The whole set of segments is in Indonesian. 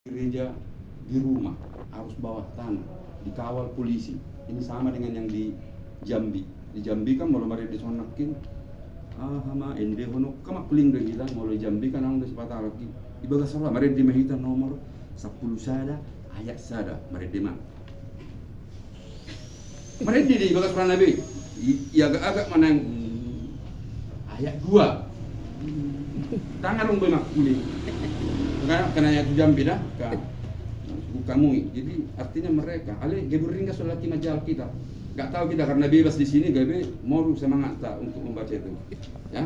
gereja di rumah, harus bawah tanah, dikawal polisi. Ini sama dengan yang di Jambi. Di Jambi kan mulai mari disonakin, hama ende hono kama kuling do hilang mulai Jambi kan ang sepatah lagi. Ibaga salah mari di mahita nomor 10 sada ayat sada mari di mah. Mari di ibaga Quran Nabi. Agak-agak mana yang ayat 2. Tangan rong benak kuling. Karena ayat Jambi dah kamu. Jadi artinya mereka ale geburinga solaki majal kita. Gak tahu kita karena bebas di sini gabe mau semangat tak untuk membaca itu. Ya.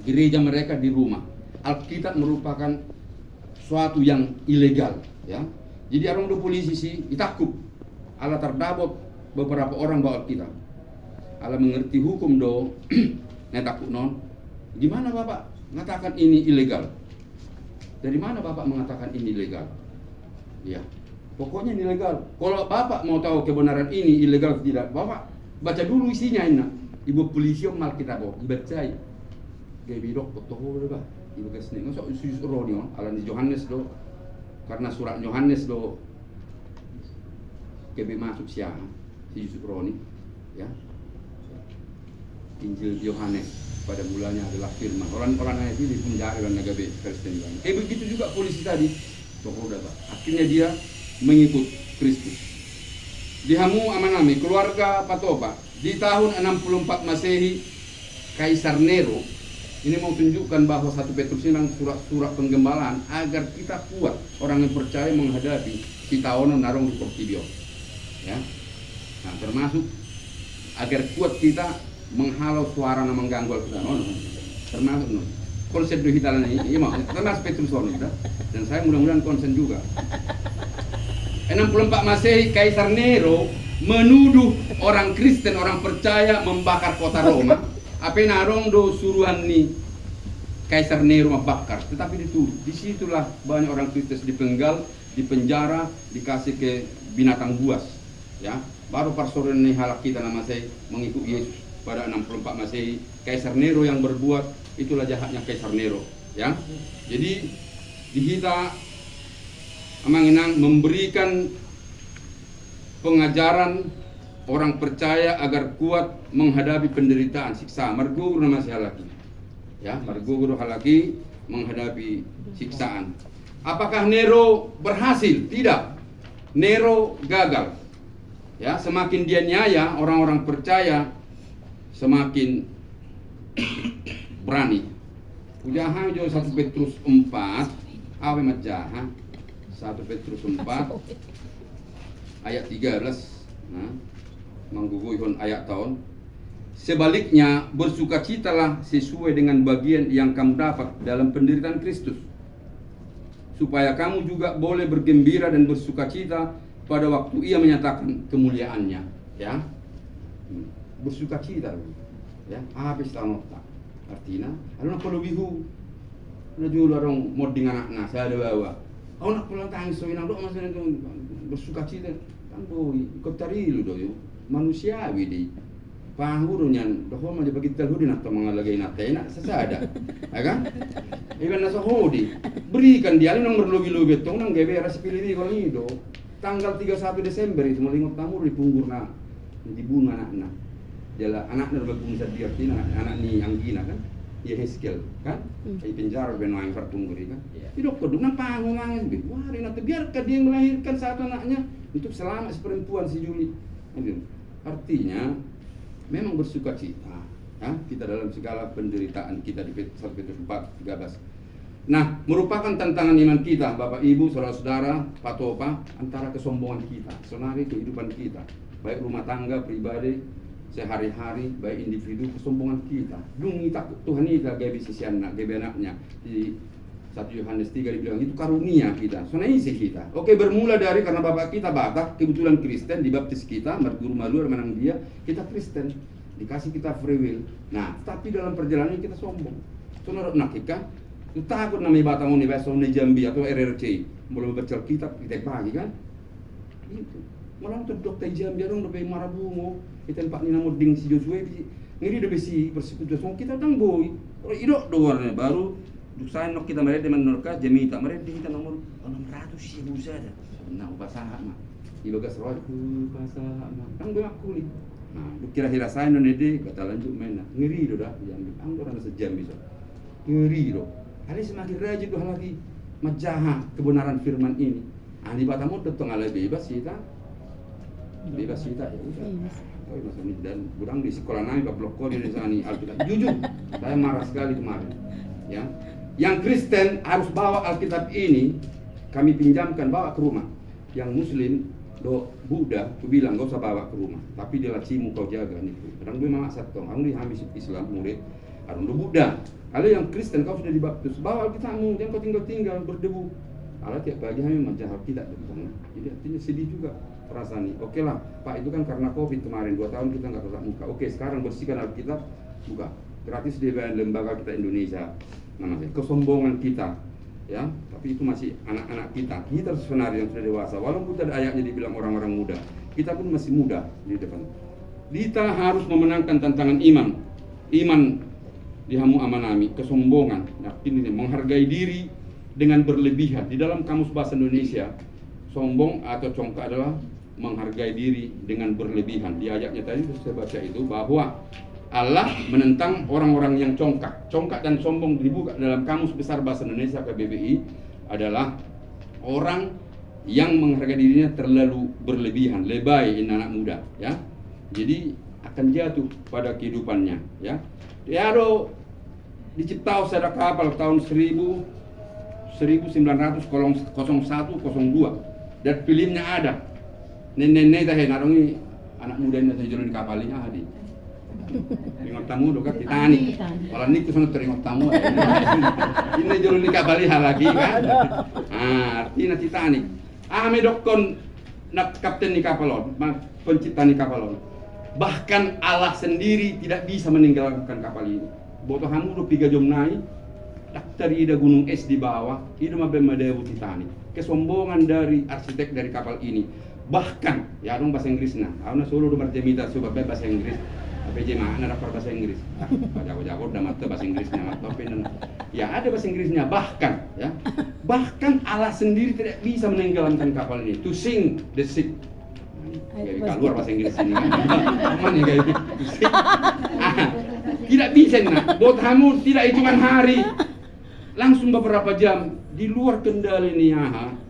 Gereja mereka di rumah. Alkitab merupakan suatu yang ilegal, ya. Jadi orang do polisi sih ditakut. Ala terdabot beberapa orang bawa Alkitab. Ala mengerti hukum do takut non. Gimana Bapak mengatakan ini ilegal? Dari mana Bapak mengatakan ini ilegal? Ya, pokoknya ini ilegal. Kalau Bapak mau tahu kebenaran ini ilegal atau tidak, Bapak baca dulu isinya ini. Ibu polisi mal kita baca. Gaya bidok betul bah. Ibu kesini. Masuk Yesus Roni alan di Yohanes do. Karena surat Yohanes do kebe masuk siapa? Si Yesus Roni, ya. Injil Yohanes. Pada mulanya adalah firman. Orang-orang itu di penjara dan nagabe Kristen. Begitu juga polisi tadi. Akhirnya dia mengikut Kristus. Dihamu amanami keluarga Patopa di tahun 64 Masehi, Kaisar Nero ini mau tunjukkan bahwa 1 Petrus ini surat-surat penggembalaan agar kita kuat, orang yang percaya menghadapi si Taono narong di Portibio. Ya. Nah, termasuk agar kuat kita menghalau suara yang mengganggu kita, termasuk konsep do hitalan ini, termasuk Petrus dan saya mudah-mudahan konsen juga. 64 Masehi, Kaisar Nero menuduh orang Kristen, orang percaya membakar kota Roma. Apa narong do suruhan nih Kaisar Nero membakar, tetapi dituduh. Disitulah banyak orang Kristen dipenggal, dipenjara, dikasih ke binatang buas. Ya, baru parsoren nih halak kita nama saya mengikut Yesus. Pada 64 Masehi, Kaisar Nero yang berbuat, itulah jahatnya Kaisar Nero, ya. Jadi dihita amanginang memberikan pengajaran orang percaya agar kuat menghadapi penderitaan, siksa. Margugur nama si halaki, ya. Margugur halaki menghadapi siksaan. Apakah Nero berhasil? Tidak. Nero gagal. Ya, semakin dia nyaya, orang-orang percaya semakin berani. Ujaha jo 1 Petrus 4 awe majaha 1 Petrus 4 ayat 13 mangguguhon ayat tahun. Sebaliknya bersukacitalah sesuai dengan bagian yang kamu dapat dalam penderitaan Kristus, supaya kamu juga boleh bergembira dan bersukacita pada waktu ia menyatakan kemuliaannya, ya. Bersukacita, ya. Habis tanota artinya aluna kalau bihu na jual orang moding anak saya ada bawa nak pulang tangis so inang do masalah itu bersukacita kan boy ikut tari lu do manusiawi di pahurunya doh mah bagi talhudin atau mengalagi natena sesada ya kan iban nasa hodi berikan dia nang berlogi-logi tong nang gebe ras pilih kalau itu tanggal 31 Desember itu melingot tamu di punggurna dibunuh anak-anak. Jala anaknya berbunyi dia anak ni Anggina kan, dia Heskel kan, di penjara benar yang tertunggu kan. Tidak kodok nampak ngomongin, wah nanti biarkan dia melahirkan satu anaknya untuk selamat si perempuan si Juli. Artinya memang bersukacita, ya, kita dalam segala penderitaan kita di 1 Petrus 4:13. Nah, merupakan tantangan iman kita, Bapak Ibu, saudara-saudara, Patopa, antara kesombongan kita, sonari kehidupan kita, baik rumah tangga, pribadi, sehari-hari, baik individu, kesombongan kita. Dungi takut Tuhan kita gabe sisi anak, gabe anaknya. Di 1 Yohanes 3 dibilang itu karunia kita, sonai isi kita. Oke, bermula dari karena bapak kita Batak, kebetulan Kristen, dibaptis kita, marguru malu menang dia, kita Kristen, dikasih kita free will. Nah, tapi dalam perjalanan kita sombong. Sonarot nakika, itu takut namanya Batang Universitas Jambi atau RRC, mulai baca kitab kita pagi kan? Itu. Malah tuh dokter Jambi orang udah marabungo, itu tempat ni nama ding si Joshua, ngiri udah besi bersekutu. Kita tang boy, idok doarnya baru Dusain nok kita mereka menorka jemita mereka kita nomor 600 ribu saja. Nah upasaha mah. Ibagas roh upasaha mah. Kan gue akuli. Nah, kira-kira saya nonede kata lanjut main. Ngeri do dah yang anggur ada sejam bisa. Ngeri do. Hari semakin rajin do lagi majaha kebenaran firman ini. Ani batamu tetong ala bebas kita. Bebas kita ya udah. Oh, dan kurang di sekolah nabi blok kode di sana Alkitab. Jujur, saya marah sekali kemarin. Ya, yang Kristen harus bawa Alkitab ini, kami pinjamkan bawa ke rumah. Yang Muslim, Buddha, aku bilang gak usah bawa ke rumah. Tapi dia lacimu kau jaga nih. Kadang gue mamak satu, aku nih habis Islam murid. Arun Buddha. Kalau yang Kristen kau sudah dibaptis, bawa Alkitabmu, jangan kau tinggal berdebu. Allah tiap pagi kami menjahal kita jadi artinya sedih juga perasaan ini. Oke lah, Pak itu kan karena Covid kemarin 2 tahun kita nggak tatap muka. Oke, sekarang bersihkan Alkitab, buka gratis di lembaga kita Indonesia. Namanya kesombongan kita, ya. Tapi itu masih anak-anak kita sebenarnya yang sudah dewasa. Walaupun ada ayatnya dibilang orang-orang muda, kita pun masih muda di depan. Kita harus memenangkan tantangan iman dihamu amanami, kesombongan. Nah, ini menghargai diri dengan berlebihan. Di dalam kamus bahasa Indonesia, sombong atau congkak adalah menghargai diri dengan berlebihan. Di ayatnya tadi saya baca itu bahwa Allah menentang orang-orang yang congkak. Congkak dan sombong dibuka dalam kamus besar bahasa Indonesia KBBI adalah orang yang menghargai dirinya terlalu berlebihan, lebay ini anak muda, ya. Jadi akan jatuh pada kehidupannya, ya. Dia dicipta secara kapal tahun 1901 02 dan filmnya ada. Nenek teh narungi anak muda ini teh jalan di kapalnya ada. Tengok tamu doka Titanic. Kalau niku sono tengok tamu. Ini jalan di kapalnya lagi kan. Artinya Titanic. Ame dokon nak kapten di kapalon, pencipta di kapalon. Bahkan Allah sendiri tidak bisa meninggalkan kapal ini. Boto hamu do 3 jam naik. Dari ida gunung es di bawah, itu mabemadeu Titanic. Kesombongan dari arsitek dari kapal ini. Bahkan, ya dong bahasa Inggrisnya. Aku solo do berjemita sebab bahasa Inggris. Apa je mana dapat bahasa Inggris? Jago-jago udah mata bahasa Inggrisnya, tapi ya ada bahasa Inggrisnya. Bahkan, ya, bahkan Allah sendiri tidak bisa menenggelamkan kapal ini. To sink the ship. Keluar bahasa Inggris ini. Mana kayak gitu? Tidak bisa nak. Buat kamu tidak hitungan hari. Langsung beberapa jam di luar kendali nih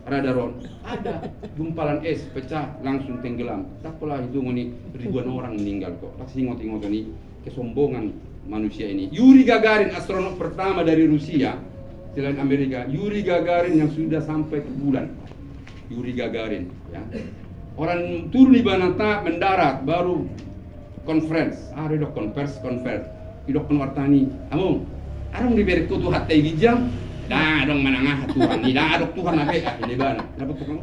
radaron ada gumpalan es pecah langsung tenggelam. Tak pola itu nih ribuan orang meninggal kok. Pasti ingot-ingot nih kesombongan manusia ini. Yuri Gagarin astronot pertama dari Rusia selain Amerika. Yuri Gagarin yang sudah sampai ke bulan. Yuri Gagarin, ya. Orang turun di Banata mendarat baru conference. Ada dok conference. Idok penuartani. Arong diberi kutu hati bijam, dah dong menangah Tuhan, dah adok Tuhan apa ini bana. Dapat kamu?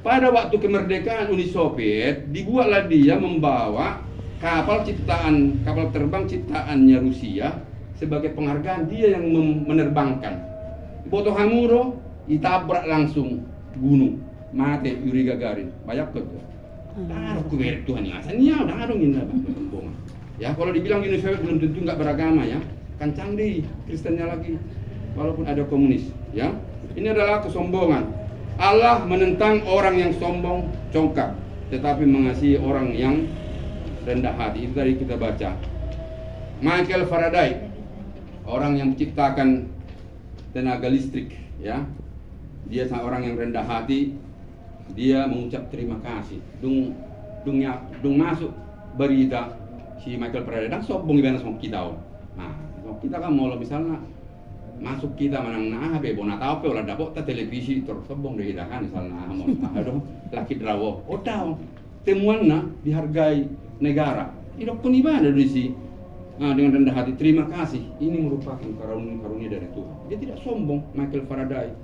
Pada waktu kemerdekaan Uni Soviet, dibuatlah dia membawa kapal terbang ciptaannya Rusia sebagai penghargaan dia yang menerbangkan. Boto Hamuro ditabrak langsung gunung, mati Yuri Gagarin, banyak tuh. Dah adok kuberi Tuhan yang asalnya, dah adong ini apa? Ya kalau dibilang Uni Soviet belum tentu nggak beragama ya. Kancang di Kristennya lagi walaupun ada komunis, ya. Ini adalah kesombongan. Allah menentang orang yang sombong, congkak, tetapi mengasihi orang yang rendah hati. Itu tadi kita baca. Michael Faraday, orang yang menciptakan tenaga listrik, ya. Dia orang yang rendah hati. Dia mengucap terima kasih. Dung masuk berita si Michael Faraday dan sombong gimana sama kita. Nah, kita kan mau misalnya masuk kita menang bona tahu pe ulah dapot ta televisi tersobong deh kita kan misalnya aduh laki drawo tahu temuannya dihargai negara idok pun ibadah di sini dengan rendah hati terima kasih ini merupakan karunia dari Tuhan. Dia tidak sombong. Michael Faraday.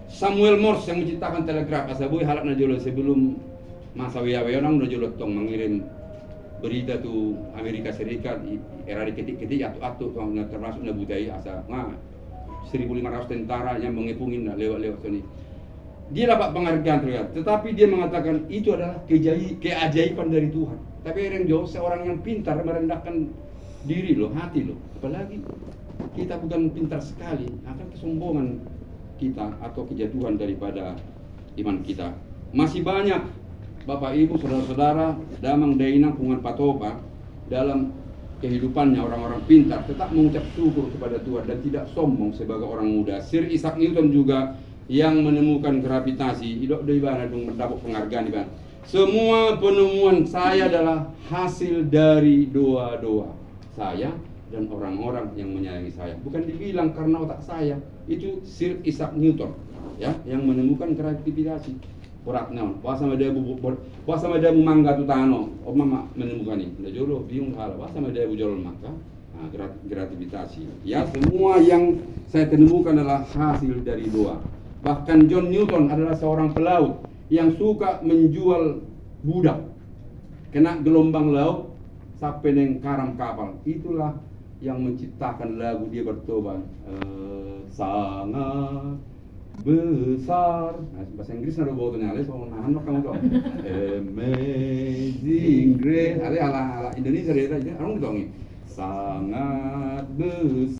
Samuel Morse yang menciptakan telegraf asaboy halak na jolo sebelum masa wiya-wiya orang udah jolo tong mengirim berita tuh Amerika Serikat era diketik-ketik atu-atu termasuk budaya asa 1.500 tentara yang mengepungin lewat sini. Dia dapat penghargaan terlihat, tetapi dia mengatakan itu adalah keajaiban dari Tuhan. Tapi orang jauh seorang yang pintar merendahkan diri loh, hati loh, apalagi kita bukan pintar sekali, akan kesombongan kita atau kejatuhan daripada iman kita. Masih banyak Bapak Ibu, saudara-saudara, damang dainang pungan patopa dalam kehidupannya orang-orang pintar tetap mengucap syukur kepada Tuhan dan tidak sombong sebagai orang muda. Sir Isaac Newton juga yang menemukan gravitasi, hidup di mana dong mendapat penghargaan di mana. Semua penemuan saya adalah hasil dari doa-doa saya dan orang-orang yang menyayangi saya. Bukan dibilang karena otak saya. Itu Sir Isaac Newton, ya, yang menemukan gravitasi. Porak naon, puasa sama dia mangga tu tano, mama menemukan ini. Nda jolo bingung hal, puasa sama dia bujol maka. Nah, gravitasi. Ya, semua yang saya temukan adalah hasil dari doa. Bahkan John Newton adalah seorang pelaut yang suka menjual budak. Kena gelombang laut sampai neng karang kapal. Itulah yang menciptakan lagu dia bertobat. Sangat besar. Nah, bahasa Inggris ada baunya ale soal nahan kamu dong. Amazing Grace. Ale ala Indonesia dia aja. Orang dong. Sangat besar.